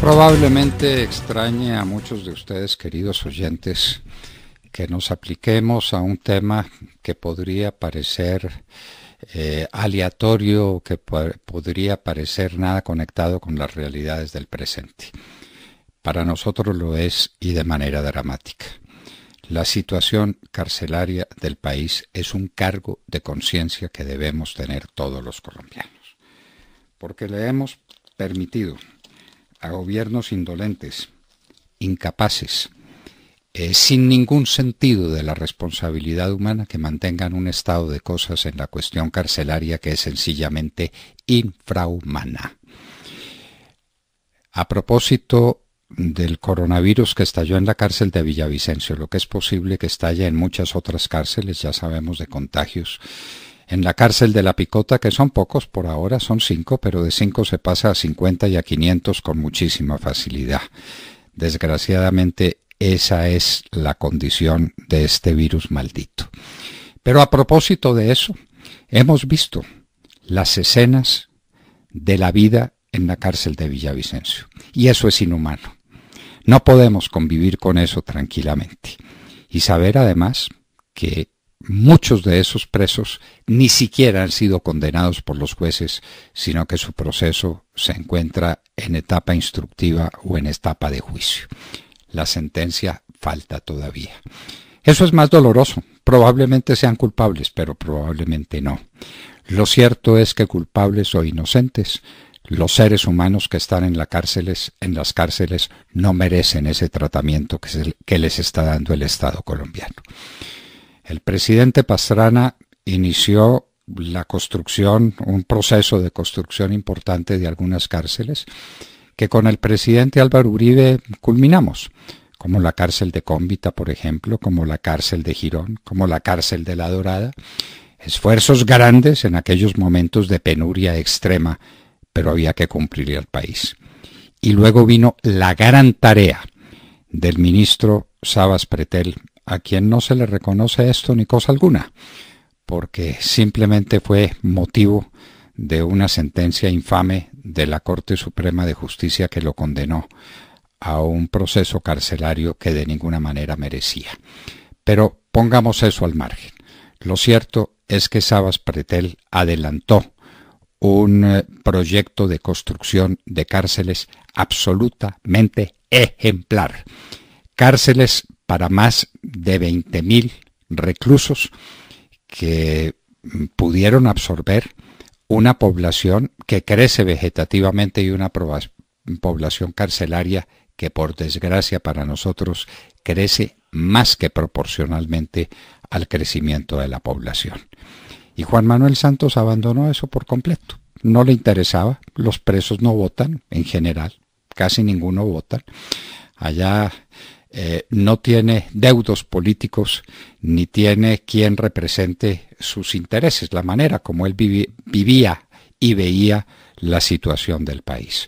Probablemente extrañe a muchos de ustedes, queridos oyentes, que nos apliquemos a un tema que podría parecer aleatorio, que podría parecer nada conectado con las realidades del presente. Para nosotros lo es, y de manera dramática. La situación carcelaria del país es un cargo de conciencia que debemos tener todos los colombianos, porque le hemos permitido a gobiernos indolentes, incapaces, sin ningún sentido de la responsabilidad humana, que mantengan un estado de cosas en la cuestión carcelaria que es sencillamente infrahumana. A propósito del coronavirus que estalló en la cárcel de Villavicencio, lo que es posible que estalle en muchas otras cárceles, ya sabemos de contagios. En la cárcel de La Picota, que son pocos por ahora, son 5, pero de 5 se pasa a 50 y a 500 con muchísima facilidad. Desgraciadamente, esa es la condición de este virus maldito. Pero a propósito de eso, hemos visto las escenas de la vida en la cárcel de Villavicencio. Y eso es inhumano. No podemos convivir con eso tranquilamente. Y saber además que muchos de esos presos ni siquiera han sido condenados por los jueces, sino que su proceso se encuentra en etapa instructiva o en etapa de juicio. La sentencia falta todavía. Eso es más doloroso. Probablemente sean culpables, pero probablemente no. Lo cierto es que culpables o inocentes, los seres humanos que están en las cárceles no merecen ese tratamiento que les está dando el Estado colombiano. El presidente Pastrana inició la construcción, un proceso de construcción importante de algunas cárceles que con el presidente Álvaro Uribe culminamos, como la cárcel de Cómbita, por ejemplo, como la cárcel de Girón, como la cárcel de La Dorada. Esfuerzos grandes en aquellos momentos de penuria extrema, pero había que cumplir al país. Y luego vino la gran tarea del ministro Sabas Pretel, a quien no se le reconoce esto ni cosa alguna, porque simplemente fue motivo de una sentencia infame de la Corte Suprema de Justicia que lo condenó a un proceso carcelario que de ninguna manera merecía. Pero pongamos eso al margen. Lo cierto es que Sabas Pretel adelantó un proyecto de construcción de cárceles absolutamente ejemplar. Cárceles para más de 20.000 reclusos que pudieron absorber una población que crece vegetativamente y una población carcelaria que, por desgracia para nosotros, crece más que proporcionalmente al crecimiento de la población. Y Juan Manuel Santos abandonó eso por completo. No le interesaba, los presos no votan en general, casi ninguno vota. Allá no tiene deudos políticos, ni tiene quien represente sus intereses, la manera como él vivía y veía la situación del país.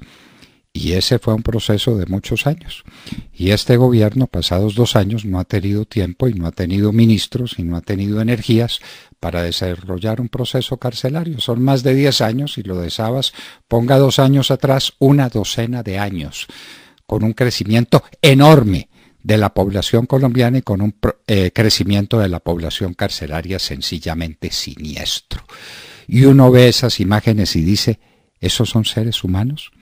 Y ese fue un proceso de muchos años. Y este gobierno, pasados 2 años, no ha tenido tiempo y no ha tenido ministros y no ha tenido energías para desarrollar un proceso carcelario. Son más de 10 años, y lo de Sabas, ponga 2 años atrás, una docena de años, con un crecimiento enorme de la población colombiana y con un crecimiento de la población carcelaria sencillamente siniestro. Y uno ve esas imágenes y dice, ¿esos son seres humanos?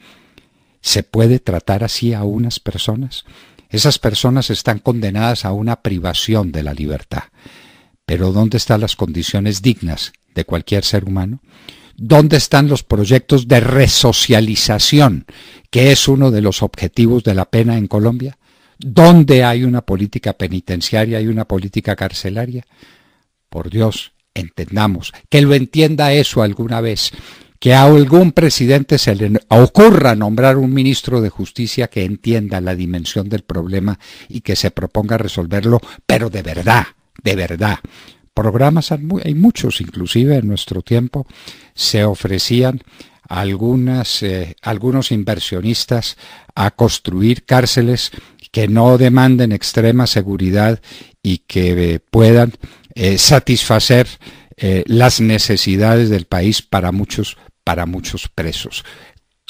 ¿Se puede tratar así a unas personas? Esas personas están condenadas a una privación de la libertad. Pero ¿dónde están las condiciones dignas de cualquier ser humano? ¿Dónde están los proyectos de resocialización, que es uno de los objetivos de la pena en Colombia? ¿Dónde hay una política penitenciaria y una política carcelaria? Por Dios, entendamos, que lo entienda eso alguna vez, que a algún presidente se le ocurra nombrar un ministro de Justicia que entienda la dimensión del problema y que se proponga resolverlo, pero de verdad, de verdad. Programas hay muchos, inclusive en nuestro tiempo se ofrecían algunos inversionistas a construir cárceles que no demanden extrema seguridad y que puedan satisfacer las necesidades del país para muchos presos.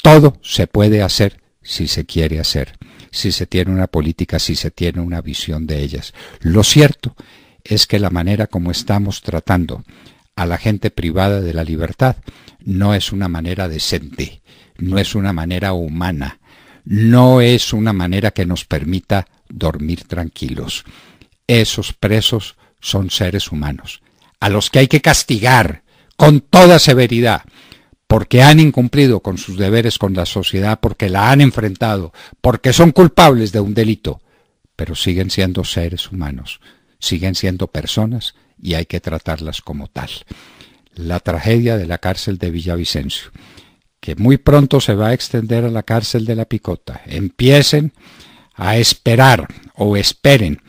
Todo se puede hacer si se quiere hacer, si se tiene una política, si se tiene una visión de ellas. Lo cierto es que la manera como estamos tratando a la gente privada de la libertad no es una manera decente, no es una manera humana, no es una manera que nos permita dormir tranquilos. Esos presos son seres humanos, a los que hay que castigar con toda severidad, porque han incumplido con sus deberes con la sociedad, porque la han enfrentado, porque son culpables de un delito, pero siguen siendo seres humanos, siguen siendo personas y hay que tratarlas como tal. La tragedia de la cárcel de Villavicencio, que muy pronto se va a extender a la cárcel de La Picota. Empiecen a esperar o esperen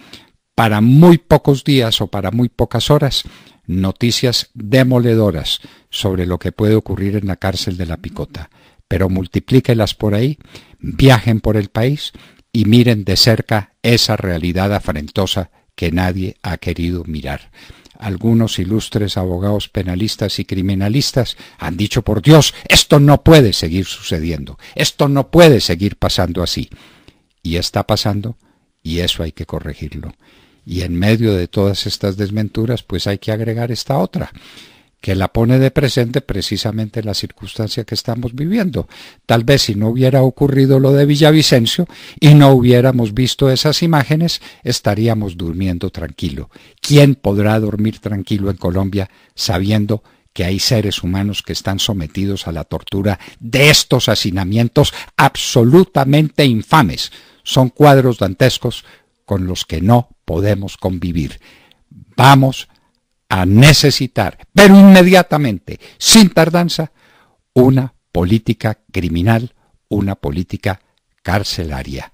para muy pocos días o para muy pocas horas noticias demoledoras sobre lo que puede ocurrir en la cárcel de La Picota. Pero multiplíquelas por ahí, viajen por el país y miren de cerca esa realidad afrentosa que nadie ha querido mirar. Algunos ilustres abogados penalistas y criminalistas han dicho, por Dios, esto no puede seguir sucediendo, esto no puede seguir pasando así. Y está pasando, y eso hay que corregirlo. Y en medio de todas estas desventuras, pues hay que agregar esta otra, que la pone de presente precisamente la circunstancia que estamos viviendo. Tal vez si no hubiera ocurrido lo de Villavicencio y no hubiéramos visto esas imágenes, estaríamos durmiendo tranquilo. ¿Quién podrá dormir tranquilo en Colombia sabiendo que hay seres humanos que están sometidos a la tortura de estos hacinamientos absolutamente infames? Son cuadros dantescos con los que no podemos convivir. Vamos a necesitar, pero inmediatamente, sin tardanza, una política criminal, una política carcelaria.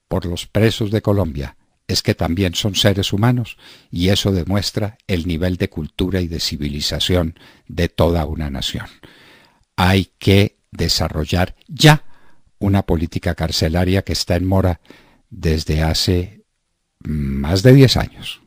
Por los presos de Colombia es que también son seres humanos y eso demuestra el nivel de cultura y de civilización de toda una nación. Hay que desarrollar ya una política carcelaria que está en mora desde hace más de 10 años.